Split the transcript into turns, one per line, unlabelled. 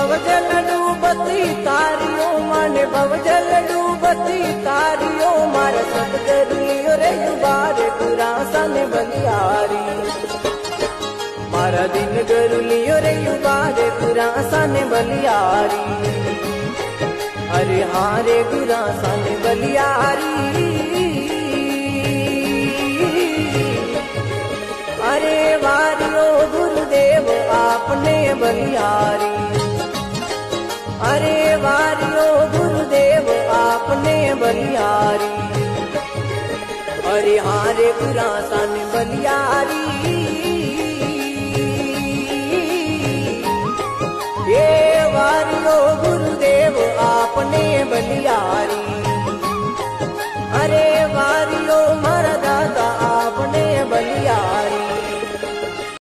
भवजल डूबती तारियों माने भवजल डूबती तारियों मारे सतगुरु रे युबारे गुरासा ने बलियारी मारा दिन गरुलियो रे युबारे गुरासा ने बलियारी अरे हाँ रे गुरासा ने बलियारी अरे वारियो गुरुदेव आपने बलियारी अरे वारियो गुरुदेव आपने बलियारी अरे हाँ रे गुरासा ने बलियारी ये वारियो गुरुदेव आपने बलियारी